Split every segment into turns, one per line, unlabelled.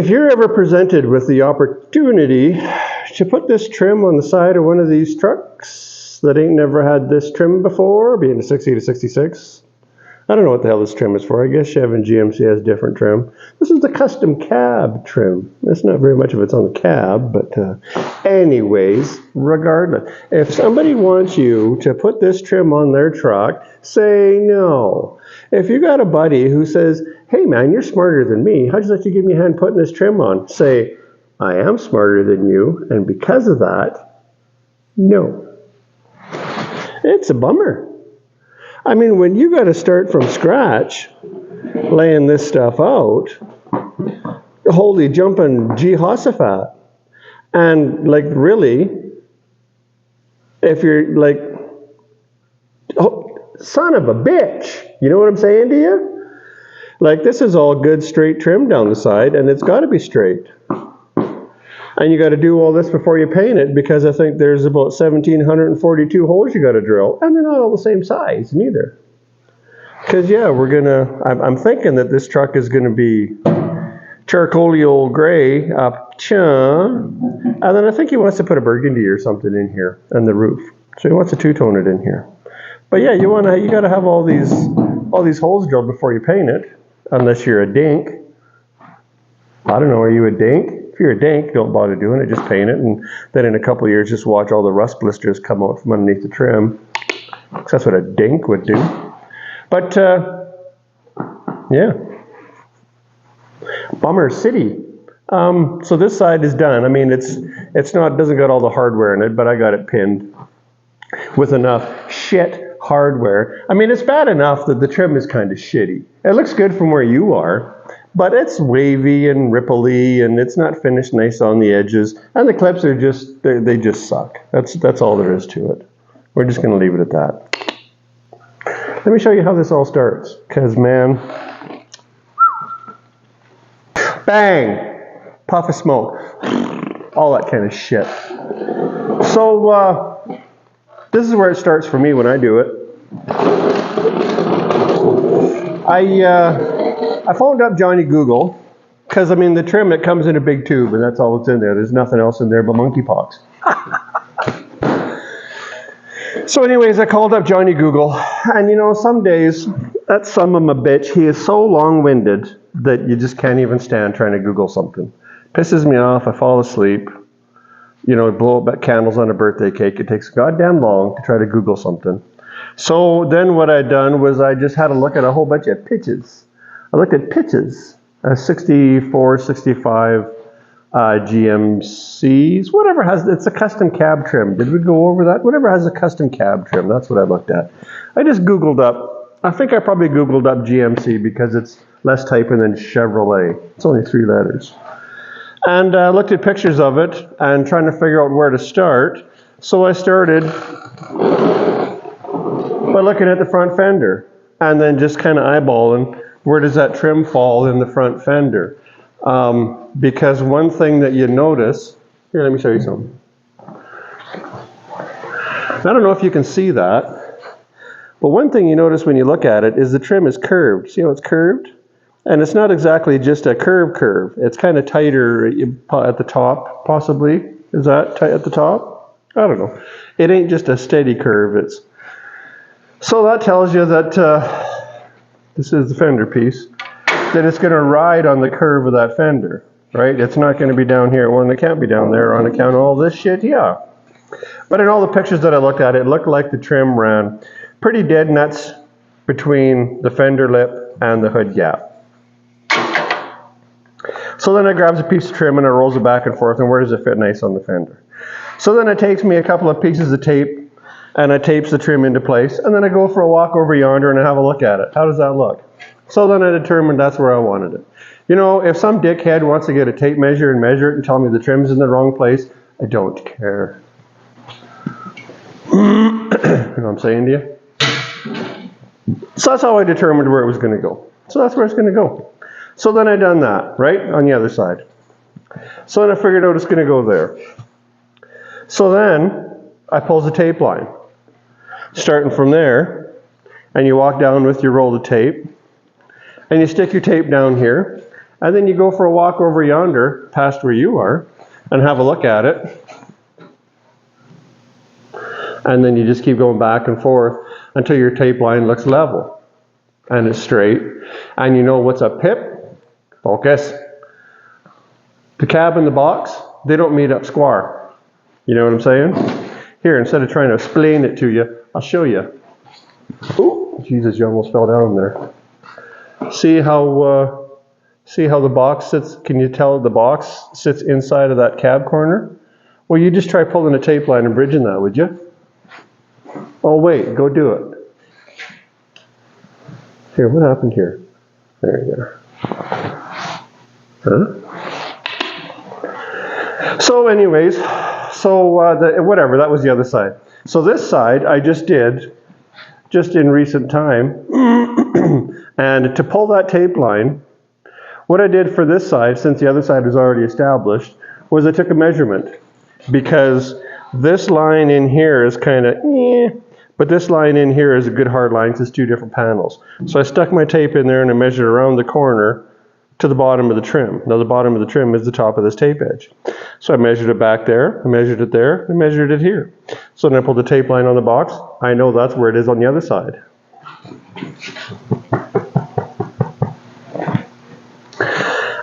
If you're ever presented with the opportunity to put this trim on the side of one of these trucks that ain't never had this trim before, being a 60 to 66, I don't know what the hell this trim is for. I guess Chevy and GMC has different trim. This is the Custom Cab trim. It's not very much of it's on the cab, but anyways, regardless. If somebody wants you to put this trim on their truck, say no. If you got a buddy who says, hey man, you're smarter than me, how'd you like to give me a hand putting this trim on? Say, I am smarter than you, and because of that, no. It's a bummer. I mean, when you got to start from scratch, laying this stuff out, holy jumping Jehoshaphat. And like, really, if you're like, oh, son of a bitch, you know what I'm saying to you? Like, this is all good straight trim down the side, and it's got to be straight. And you got to do all this before you paint it, because I think there's about 1,742 holes you got to drill, and they're not all the same size neither. Because yeah, I'm thinking that this truck is gonna be charcoaly old gray up, and then I think he wants to put a burgundy or something in here on the roof. So he wants to two-tone it in here. But yeah, you got to have all these holes drilled before you paint it, unless you're a dink. I don't know, are you a dink? If you're a dink, don't bother doing it, just paint it, and then in a couple of years, just watch all the rust blisters come out from underneath the trim. That's what a dink would do. But, yeah. Bummer City. So this side is done. I mean, doesn't got all the hardware in it, but I got it pinned with enough shit hardware. I mean, it's bad enough that the trim is kind of shitty. It looks good from where you are, but it's wavy and ripply, and it's not finished nice on the edges. And the clips are they just suck. That's all there is to it. We're just going to leave it at that. Let me show you how this all starts, because man, bang, puff of smoke, all that kind of shit. So this is where it starts for me when I do it. I phoned up Johnny Google, because I mean the trim, it comes in a big tube, and that's all that's in there. There's nothing else in there but monkeypox. So anyways, I called up Johnny Google, and you know, some days, that son of a bitch, he is so long-winded that you just can't even stand trying to Google something. Pisses me off, I fall asleep, you know, blow up candles on a birthday cake. It takes goddamn long to try to Google something. So then what I'd done was I just had a look at a whole bunch of pitches. I looked at pitches, 64, 65, GMCs, whatever it's a custom cab trim. Did we go over that? Whatever has a custom cab trim, that's what I looked at. I just Googled up, I think I probably Googled up GMC because it's less typing than Chevrolet. It's only 3 letters. And I looked at pictures of it and trying to figure out where to start. So I started by looking at the front fender and then just kind of eyeballing where does that trim fall in the front fender. Because one thing that you notice, here, let me show you something. I don't know if you can see that, but one thing you notice when you look at it is the trim is curved. See how it's curved? And it's not exactly just a curve. It's kind of tighter at the top, possibly. Is that tight at the top? I don't know. It ain't just a steady curve. So that tells you that this is the fender piece, that it's going to ride on the curve of that fender, right? It's not going to be down here. Well, it can't be down there on account of all this shit, yeah. But in all the pictures that I looked at, it looked like the trim ran pretty dead nuts between the fender lip and the hood gap. So then I grabs a piece of trim and I rolls it back and forth, and where does it fit nice on the fender? So then it takes me a couple of pieces of tape and I tapes the trim into place, and then I go for a walk over yonder and I have a look at it. How does that look? So then I determined that's where I wanted it. You know, if some dickhead wants to get a tape measure and measure it and tell me the trim's in the wrong place, I don't care. You know what I'm saying to you? So that's how I determined where it was going to go. So that's where it's going to go. So then I done that, right, on the other side. So then I figured out it's going to go there. So then I pulls the tape line. Starting from there, and you walk down with your roll of tape, and you stick your tape down here, And then you go for a walk over yonder, past where you are, and have a look at it. And then you just keep going back and forth until your tape line looks level and it's straight. And you know what's up hip? Focus. The cab and the box, they don't meet up square. You know what I'm saying? Here, instead of trying to explain it to you, I'll show you. Oh, Jesus, you almost fell down there. See how the box sits? Can you tell the box sits inside of that cab corner? Well, you just try pulling a tape line and bridging that, would you? Oh, wait, go do it. Here, what happened here? There you go. Huh? So anyways, whatever, that was the other side. So this side I just did, just in recent time, and to pull that tape line, what I did for this side, since the other side was already established, was I took a measurement. Because this line in here is kind of but this line in here is a good hard line because it's two different panels. So I stuck my tape in there and I measured around the corner to the bottom of the trim. Now the bottom of the trim is the top of this tape edge. So I measured it back there, I measured it there, I measured it here. So then I pulled the tape line on the box. I know that's where it is on the other side.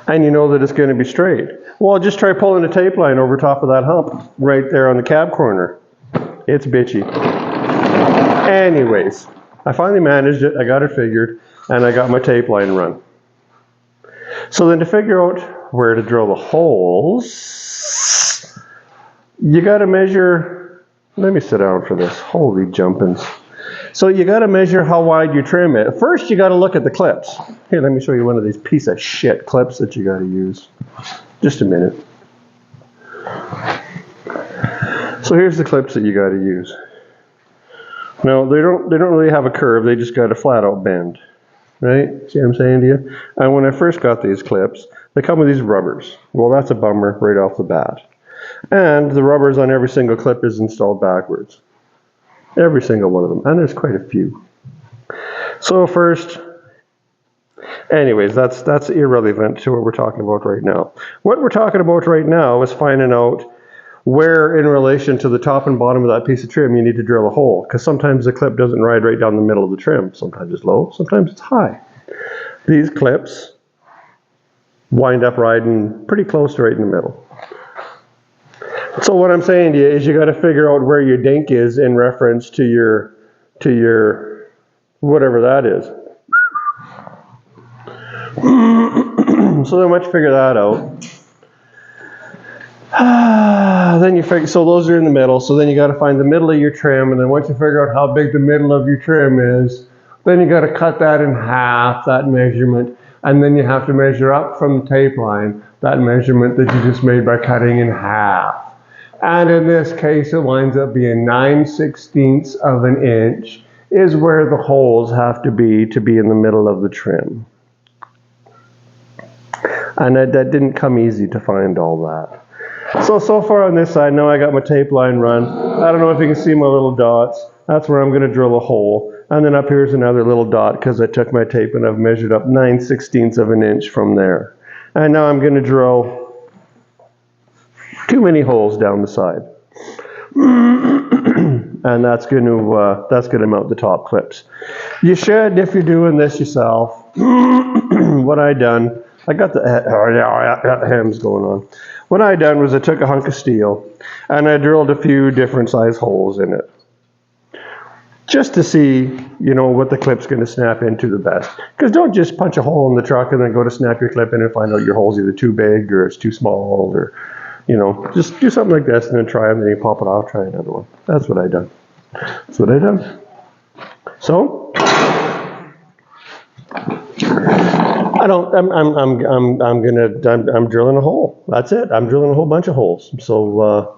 And you know that it's going to be straight. Well, just try pulling a tape line over top of that hump right there on the cab corner. It's bitchy. Anyways, I finally managed it, I got it figured, and I got my tape line run. So then to figure out where to drill the holes, you got to measure, let me sit down for this, holy jumpins. So you got to measure how wide you trim it. First you got to look at the clips. Here, let me show you one of these piece of shit clips that you got to use. Just a minute. So here's the clips that you got to use. Now they don't really have a curve, they just got a flat out bend. Right? See what I'm saying to you? And when I first got these clips, they come with these rubbers. Well, that's a bummer right off the bat. And the rubbers on every single clip is installed backwards. Every single one of them. And there's quite a few. So first, anyways, that's irrelevant to what we're talking about right now. What we're talking about right now is finding out where in relation to the top and bottom of that piece of trim you need to drill a hole. Because sometimes the clip doesn't ride right down the middle of the trim. Sometimes it's low, sometimes it's high. These clips wind up riding pretty close to right in the middle. So what I'm saying to you is you got to figure out where your dink is in reference to your whatever that is. So then once you figure that out, then you figure, so those are in the middle, so then you got to find the middle of your trim, and then once you figure out how big the middle of your trim is, then you got to cut that in half, that measurement, and then you have to measure up from the tape line that measurement that you just made by cutting in half. And in this case, it winds up being 9/16 of an inch is where the holes have to be in the middle of the trim. And that didn't come easy to find all that. So far on this side, now I got my tape line run. I don't know if you can see my little dots. That's where I'm going to drill a hole. And then up here's another little dot because I took my tape and I've measured up 9/16 of an inch from there. And now I'm going to drill too many holes down the side. And that's going to mount the top clips. You should, if you're doing this yourself, what I done, I got the hems going on. What I done was I took a hunk of steel and I drilled a few different size holes in it. Just to see, you know, what the clip's going to snap into the best. Because don't just punch a hole in the truck and then go to snap your clip in and find out your hole's either too big or it's too small or, you know, just do something like this and then try them, then you pop it off, try another one. That's what I done. That's what I done. So, I'm drilling a hole. That's it. I'm drilling a whole bunch of holes. So,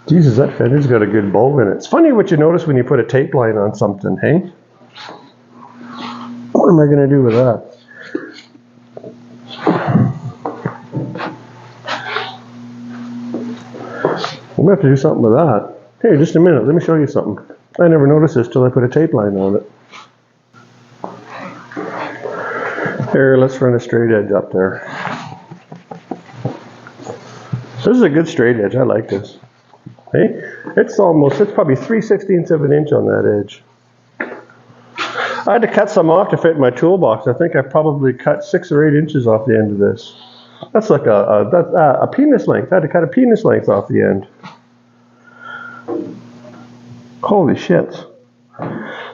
Jesus, that fender's got a good bulb in it. It's funny what you notice when you put a tape line on something, hey? What am I going to do with that? I'm going to have to do something with that. Hey, just a minute. Let me show you something. I never noticed this till I put a tape line on it. Here, let's run a straight edge up there. This is a good straight edge. I like this. Hey, it's probably 3/16 of an inch on that edge. I had to cut some off to fit in my toolbox. I think I probably cut 6 or 8 inches off the end of this. That's like a penis length. I had to cut a penis length off the end. Holy shit.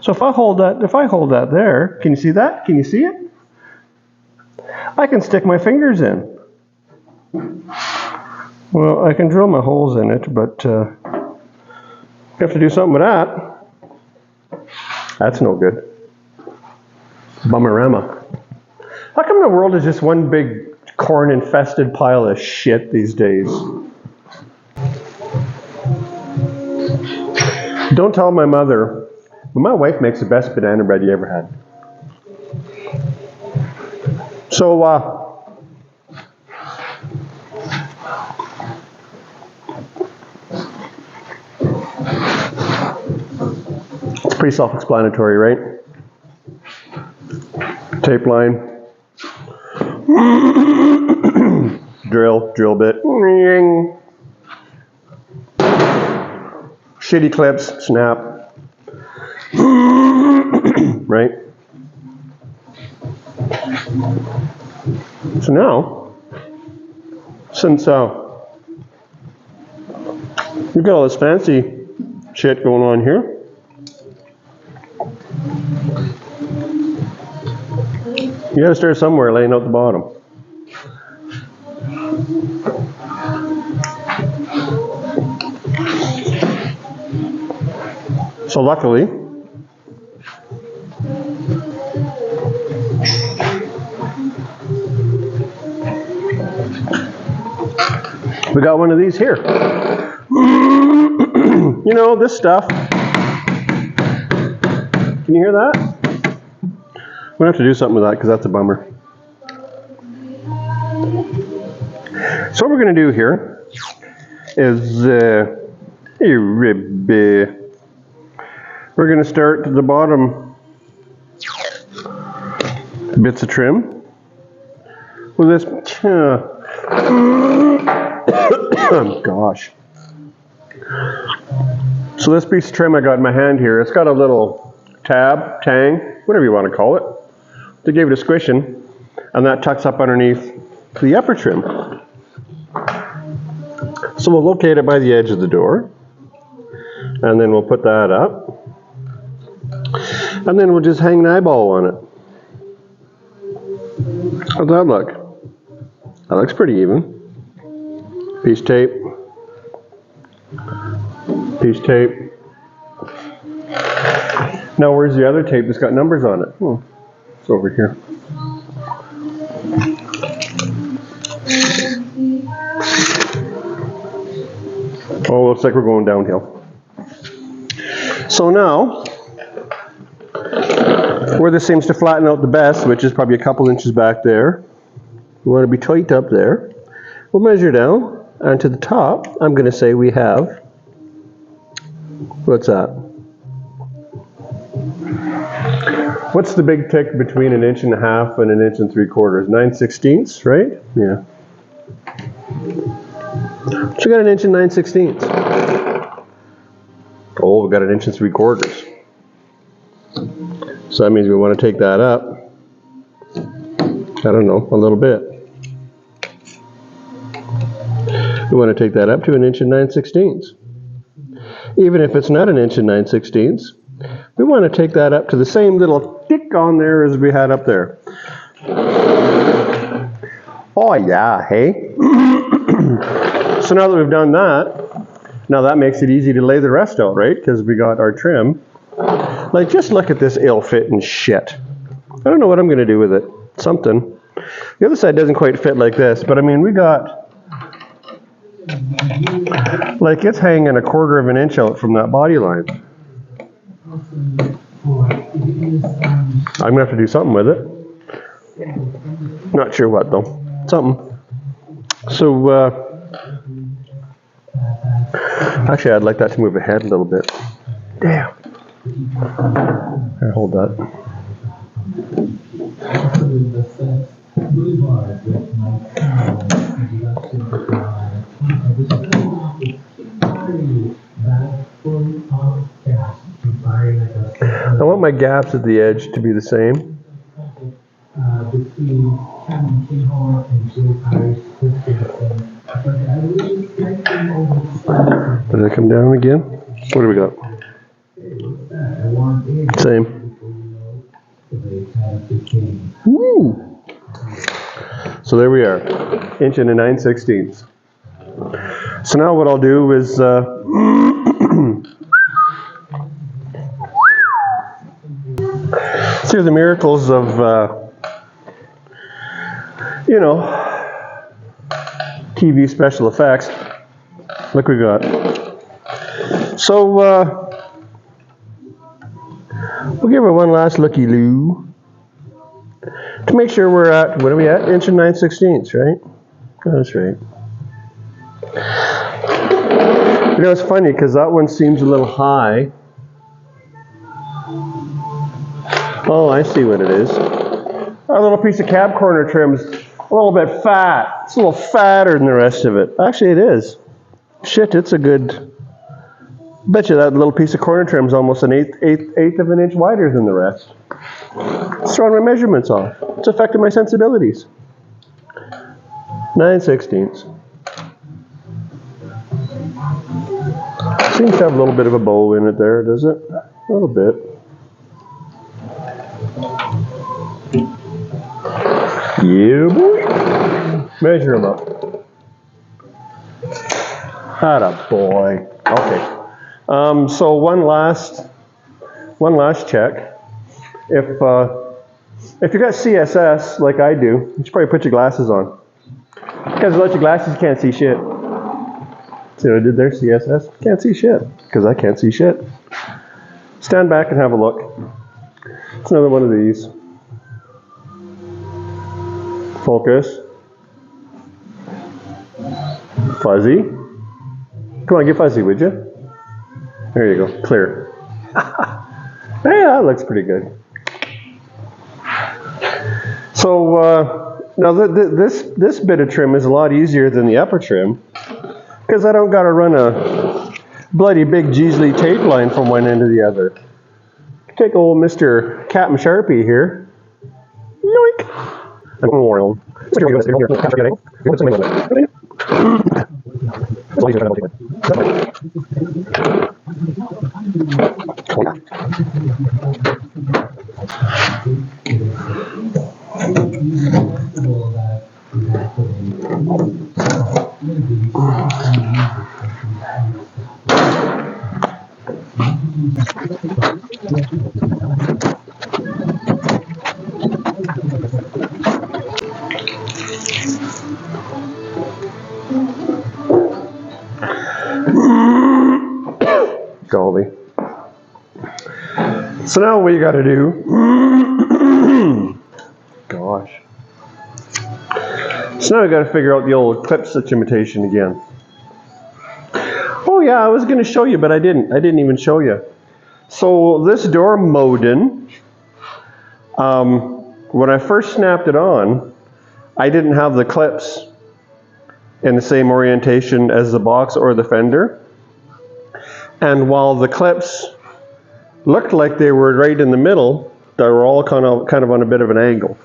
So if I hold that there, can you see that? Can you see it? I can stick my fingers in. Well, I can drill my holes in it, but you have to do something with that. That's no good. Bummerama. How come the world is just one big corn-infested pile of shit these days? Don't tell my mother, but my wife makes the best banana bread you ever had. So, it's pretty self-explanatory, right? Tape line. drill bit. Shitty clips, snap. Right? So now, since we've got all this fancy shit going on here, you gotta start somewhere laying out the bottom. So luckily, we got one of these here. You know, this stuff. Can you hear that? I'm gonna have to do something with that because that's a bummer. So what we're gonna do here is we're gonna start at the bottom bits of trim with this. Gosh. So this piece of trim I got in my hand here, it's got a little tab, tang, whatever you want to call it. They gave it a squishing, and that tucks up underneath the upper trim. So we'll locate it by the edge of the door, and then we'll put that up, and then we'll just hang an eyeball on it. How's that look? That looks pretty even. Piece tape. Piece tape. Now where's the other tape that's got numbers on it? Oh, it's over here. Oh, looks like we're going downhill. So now, where this seems to flatten out the best, which is probably a couple inches back there, we want to be tight up there. We'll measure down, and to the top, I'm going to say we have, what's that? What's the big tick between 1.5 inches and 1 3/4? 9/16, right? Yeah. So we got 1 inch and 9/16. Oh, we got 1 3/4. So that means we want to take that up, I don't know, a little bit. We want to take that up to 1 inch and 9/16. Even if it's not 1 inch and 9/16, we want to take that up to the same little tick on there as we had up there. Oh yeah, hey? So now that we've done that, now that makes it easy to lay the rest out, right? Because we got our trim. Like, just look at this ill-fitting shit. I don't know what I'm going to do with it. Something. The other side doesn't quite fit like this, but I mean, we got, like, it's hanging 1/4 inch out from that body line. I'm going to have to do something with it. Not sure what, though. Something. So, actually, I'd like that to move ahead a little bit. Damn. Here, hold that. I want my gaps at the edge to be the same. Did I come down again? What do we got? Same. Woo! So there we are, 1 9/16. So now what I'll do is through the miracles of you know, TV special effects. Look what we got. So we'll give it one last looky-loo to make sure we're at, what are we at? 1 9/16, right? Oh, that's right. You know, it's funny because that one seems a little high. Oh, I see what it is. Our little piece of cab corner trim's a little bit fat. It's a little fatter than the rest of it. Actually, it is. Shit, it's a good... Bet you that little piece of corner trim's almost an eighth of an inch wider than the rest. It's throwing my measurements off. It's affecting my sensibilities. 9/16. Seems to have a little bit of a bow in it there, does it? A little bit. Yeah, boy. Measure them up. Atta boy. Okay. So one last check. If you got CSS like I do, you should probably put your glasses on. Because without your glasses, you can't see shit. See what I did there? CSS. Can't see shit because I can't see shit. Stand back and have a look. It's another one of these. Focus. Fuzzy. Come on, get fuzzy, would you? There you go. Clear. Hey, that looks pretty good. So now this bit of trim is a lot easier than the upper trim because I don't got to run a bloody big Jeasley tape line from one end to the other. Take old Mr. Captain Sharpie here. Yoink. Golly. So now what you got to do, gosh. So now we got to figure out the old clip stitch imitation again. Oh yeah, I was going to show you, but I didn't. I didn't even show you. So this door modin, when I first snapped it on, I didn't have the clips in the same orientation as the box or the fender. And while the clips looked like they were right in the middle, they were all kind of on a bit of an angle.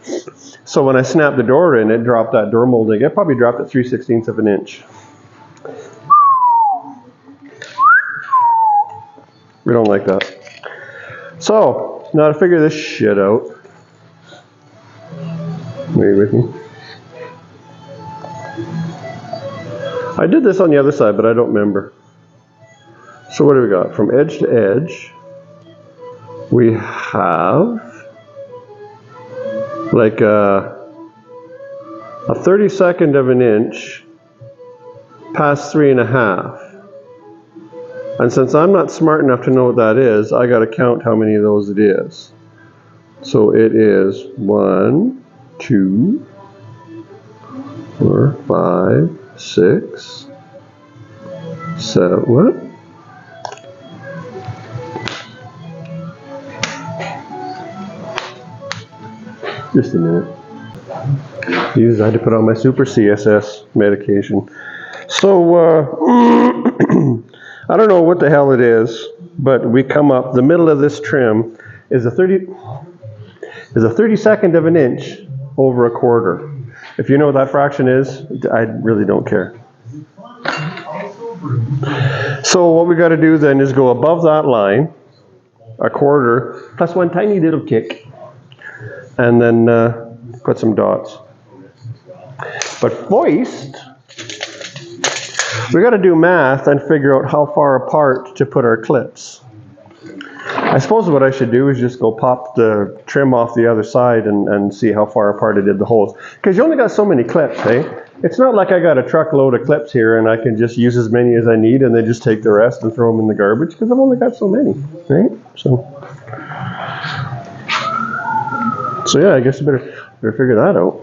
So when I snapped the door in, it dropped that door molding. It probably dropped it 3/16 of an inch. We don't like that. So now to figure this shit out. Are you with me? I did this on the other side, but I don't remember. So what do we got? From edge to edge, we have like a 32nd of an inch past 3.5. And since I'm not smart enough to know what that is, I got to count how many of those it is. So it is 1, 2, 4, 5, 6, 7, what? Just a minute. Jeez, I had to put on my super CSS medication. So, I don't know what the hell it is, but we come up, the middle of this trim is a 32nd of an inch over a quarter. If you know what that fraction is, I really don't care. So what we got to do then is go above that line, a quarter, plus one tiny little kick, and then put some dots. But first, we got to do math and figure out how far apart to put our clips. I suppose what I should do is just go pop the trim off the other side and see how far apart I did the holes. Because you only got so many clips, eh? It's not like I got a truckload of clips here and I can just use as many as I need and then just take the rest and throw them in the garbage, because I've only got so many, right? So yeah, I guess I better figure that out.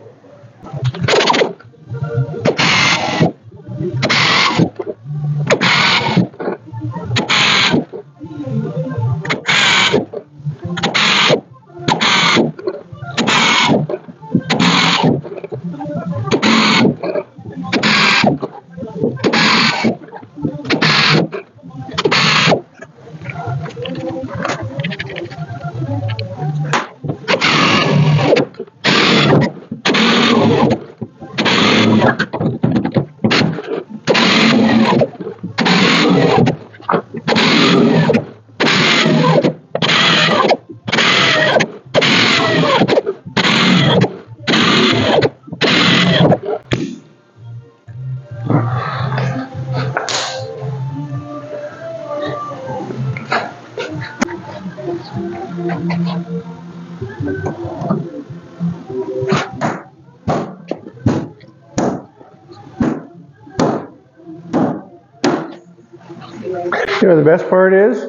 You know, the best part is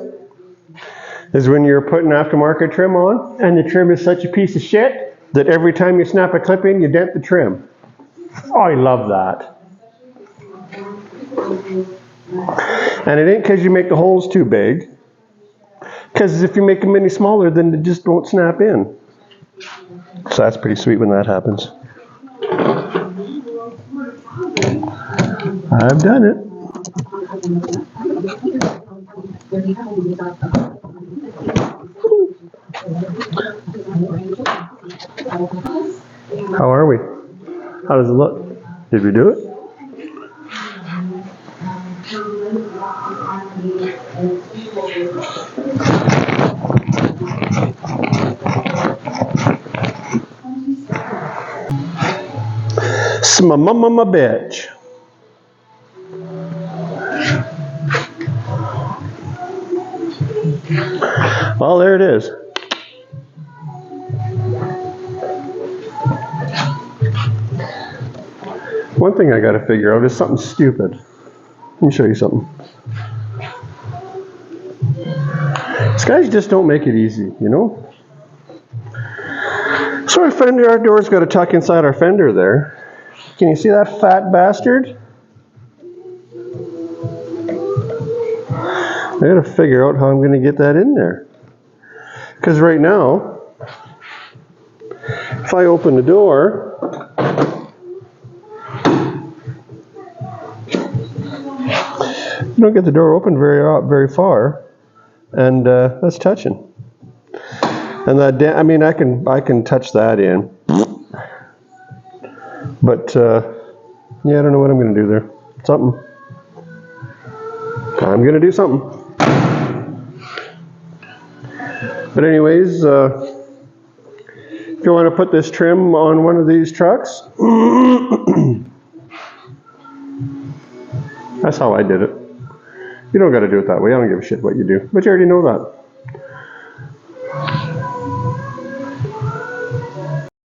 when you're putting aftermarket trim on and the trim is such a piece of shit that every time you snap a clip in, you dent the trim. Oh, I love that. And it ain't because you make the holes too big. Because if you make them any smaller, then they just won't snap in. So that's pretty sweet when that happens. I've done it. How are we? How does it look? Did we do it? Smamama bitch. Well, there it is. One thing I got to figure out is something stupid. Let me show you something. These guys just don't make it easy, you know? So our door's got to tuck inside our fender there. Can you see that fat bastard? I got to figure out how I'm going to get that in there. Because right now, if I open the door, you don't get the door open very far, and that's touching. And that, I mean, I can touch that in, but yeah, I don't know what I'm going to do there. Something. I'm going to do something. But anyways, if you want to put this trim on one of these trucks, that's how I did it. You don't got to do it that way. I don't give a shit what you do, but you already know that.